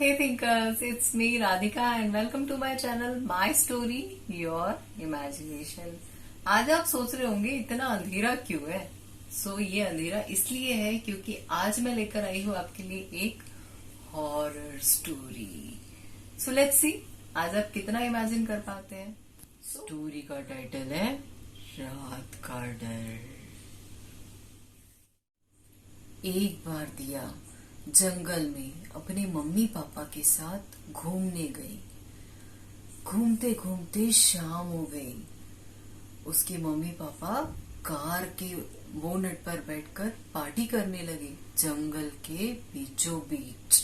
Hey thinkers, it's me Radhika and welcome to my channel My Story Your Imagination। आज आप सोच रहे होंगे इतना अंधेरा क्यों है। ये अंधेरा इसलिए है क्योंकि आज मैं लेकर आई हूँ आपके लिए एक हॉरर स्टोरी। लेट्स सी आज आप कितना इमेजिन कर पाते हैं। स्टोरी का टाइटल है रात का डर। एक बार दिया जंगल में अपने मम्मी पापा के साथ घूमने गई। घूमते घूमते शाम हो गई। उसके मम्मी पापा कार के बोनट पर बैठकर पार्टी करने लगे जंगल के बीचों बीच।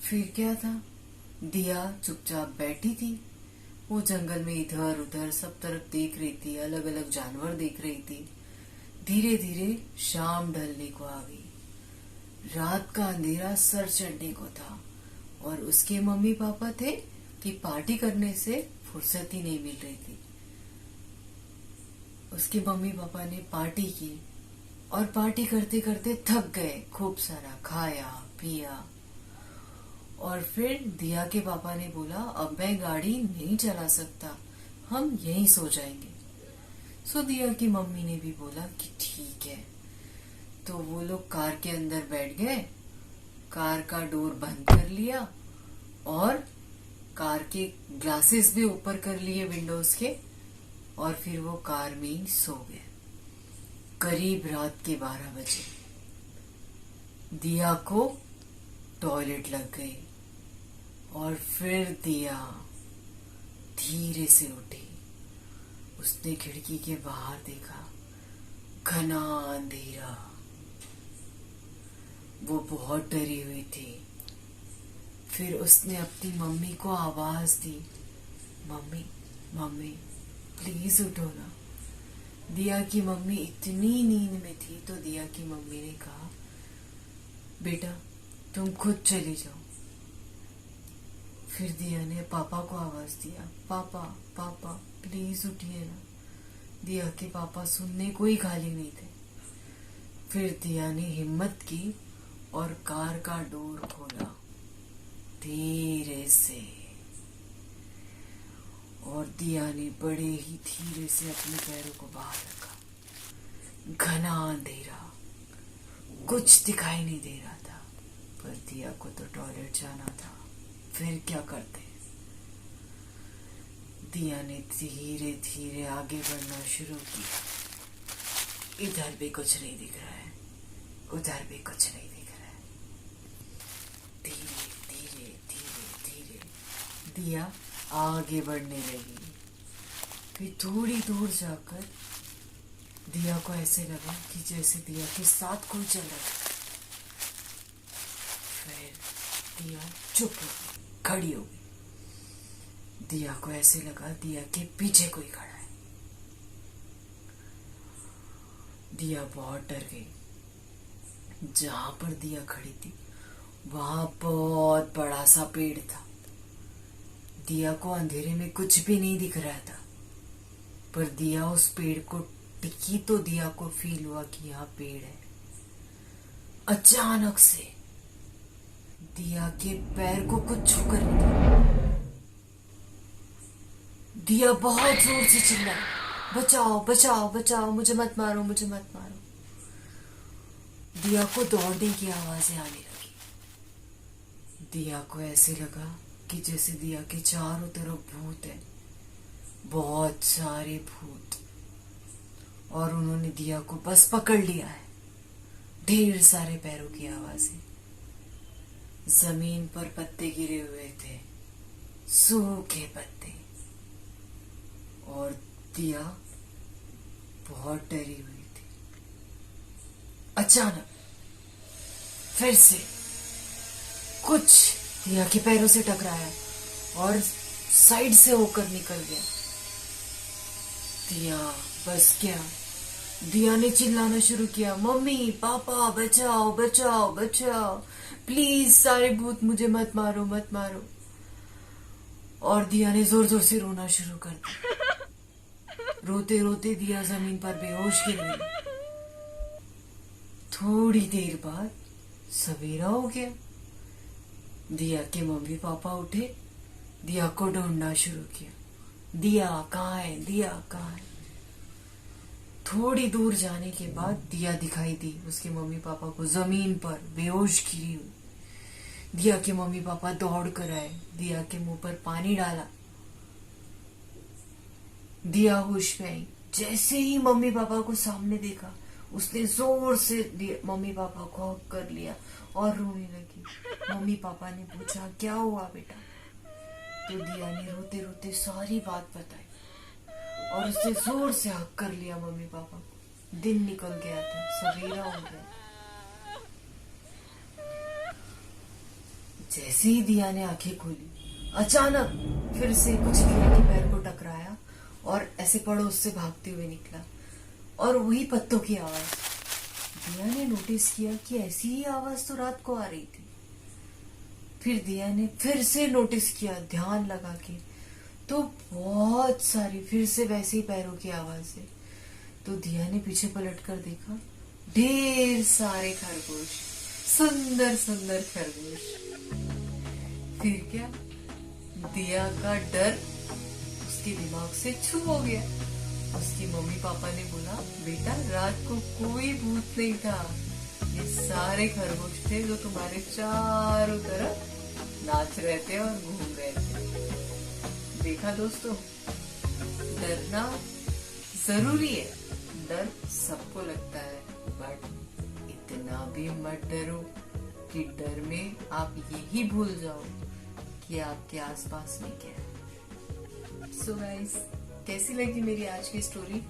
फिर क्या था, दिया चुपचाप बैठी थी। वो जंगल में इधर उधर सब तरफ देख रही थी, अलग अलग जानवर देख रही थी। धीरे धीरे शाम ढलने को आ गई। रात का अंधेरा सर चढ़ने को था और उसके मम्मी पापा थे कि पार्टी करने से फुर्सत ही नहीं मिल रही थी। उसके मम्मी पापा ने पार्टी की और पार्टी करते करते थक गए। खूब सारा खाया पिया और फिर दिया के पापा ने बोला अब मैं गाड़ी नहीं चला सकता, हम यहीं सो जाएंगे। दिया की मम्मी ने भी बोला कि ठीक है। तो वो लोग कार के अंदर बैठ गए, कार का डोर बंद कर लिया और कार के ग्लासेस भी ऊपर कर लिए विंडोज के, और फिर वो कार में ही सो गए। करीब रात के 12 बजे दिया को टॉयलेट लग गई और फिर दिया धीरे से उठी। उसने खिड़की के बाहर देखा, घना अंधेरा। वो बहुत डरी हुई थी। फिर उसने अपनी मम्मी को आवाज दी, मम्मी मम्मी प्लीज उठो ना। दिया की मम्मी इतनी नींद में थी तो दिया की मम्मी ने कहा बेटा तुम खुद चली जाओ। फिर दिया ने पापा को आवाज दिया, पापा पापा प्लीज उठिए ना। दिया के पापा सुनने को ही खाली नहीं थे। फिर दिया ने हिम्मत की और कार का डोर खोला धीरे से, और दिया ने बड़े ही धीरे से अपने पैरों को बाहर रखा। घना अंधेरा, कुछ दिखाई नहीं दे रहा था, पर दिया को तो टॉयलेट जाना था। फिर क्या करते। दिया ने धीरे धीरे आगे बढ़ना शुरू किया। इधर भी कुछ नहीं दिख रहा है, उधर भी कुछ नहीं दिख रहा है। धीरे धीरे धीरे धीरे दिया आगे बढ़ने लगी। फिर थोड़ी दूर जाकर दिया को ऐसे लगा कि जैसे दिया के साथ कोई चल रहा है। फिर दिया चुप हो गई, खड़ी हो गई। दिया को ऐसे लगा दिया के पीछे कोई खड़ा है। दिया बहुत डर गई। जहां पर दिया खड़ी थी वहां बहुत बड़ा सा पेड़ था। दिया को अंधेरे में कुछ भी नहीं दिख रहा था, पर दिया उस पेड़ को टिकी तो दिया को फील हुआ कि यहाँ पेड़ है। अचानक से दिया के पैर को कुछ छूकर निकला। दिया बहुत जोर से चिल्लाई, बचाओ बचाओ बचाओ, मुझे मत मारो मुझे मत मारो। दिया को दौड़ने की आवाजें आने लगी। दिया को ऐसे लगा कि जैसे दिया के चारों तरफ भूत है, बहुत सारे भूत, और उन्होंने दिया को बस पकड़ लिया है। ढेर सारे पैरों की आवाजें। जमीन पर पत्ते गिरे हुए थे, सूखे पत्ते, और दिया बहुत डरी हुई थी। अचानक फिर से कुछ दिया के पैरों से टकराया और साइड से होकर निकल गया। दिया बस गया। दिया ने चिल्लाना शुरू किया, मम्मी पापा बचाओ बचाओ बचाओ, प्लीज सारे भूत मुझे मत मारो मत मारो। और दिया ने जोर जोर से रोना शुरू कर दिया। रोते रोते दिया जमीन पर बेहोश गिर गई। थोड़ी देर बाद सवेरा हो गया। दिया के मम्मी पापा उठे, दिया को ढूंढना शुरू किया। दिया कहाँ है, दिया कहाँ है। थोड़ी दूर जाने के बाद दिया दिखाई दी उसके मम्मी पापा को जमीन पर बेहोश गिरी हुई। दिया के मम्मी पापा दौड़ कर आए, दिया के मुंह पर पानी डाला, दिया होश में आई। जैसे ही मम्मी पापा को सामने देखा, उसने जोर से मम्मी पापा को हग कर लिया और रोने लगी। मम्मी पापा ने पूछा क्या हुआ बेटा, तो दिया ने रोते रोते सारी बात बताई और उसने जोर से हग कर लिया मम्मी पापा को। दिन निकल गया था, सवेरा हो गया। जैसे ही दिया ने आंखें खोली, अचानक फिर से कुछ गिरे के पैर को टकराया और ऐसे पड़ोस से भागते हुए निकला और वही पत्तों की आवाज। दिया ने नोटिस किया कि ऐसी ही आवाज तो रात को आ रही थी। फिर दिया ने फिर से नोटिस किया ध्यान लगा के, तो बहुत सारी फिर से वैसे ही पैरों की आवाज है। तो दिया ने पीछे पलट कर देखा, ढेर सारे खरगोश, सुंदर सुंदर खरगोश। फिर क्या, दिया का डर उसके दिमाग से छू हो गया। उसकी मम्मी पापा ने बोला बेटा रात को कोई भूत नहीं था, ये सारे खरगोश थे जो तुम्हारे चारों तरफ नाच रहे थे और घूम रहे थे। देखा दोस्तों, डरना जरूरी है, डर सबको लगता है, बट इतना भी मत डरो कि डर में आप यही भूल जाओ कि आपके आसपास में क्या है। सो गाइस, कैसी लगी मेरी आज की स्टोरी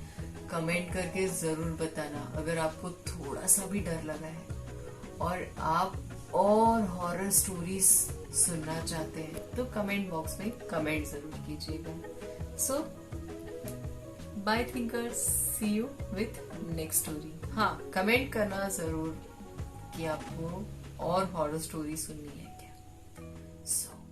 कमेंट करके जरूर बताना। अगर आपको थोड़ा सा भी डर लगा है और आप और हॉरर स्टोरीज सुनना चाहते हैं तो कमेंट बॉक्स में कमेंट जरूर कीजिएगा। So bye thinkers, see you with next story. हाँ, कमेंट करना जरूर कि आपको और हॉरर स्टोरी सुननी है क्या। सो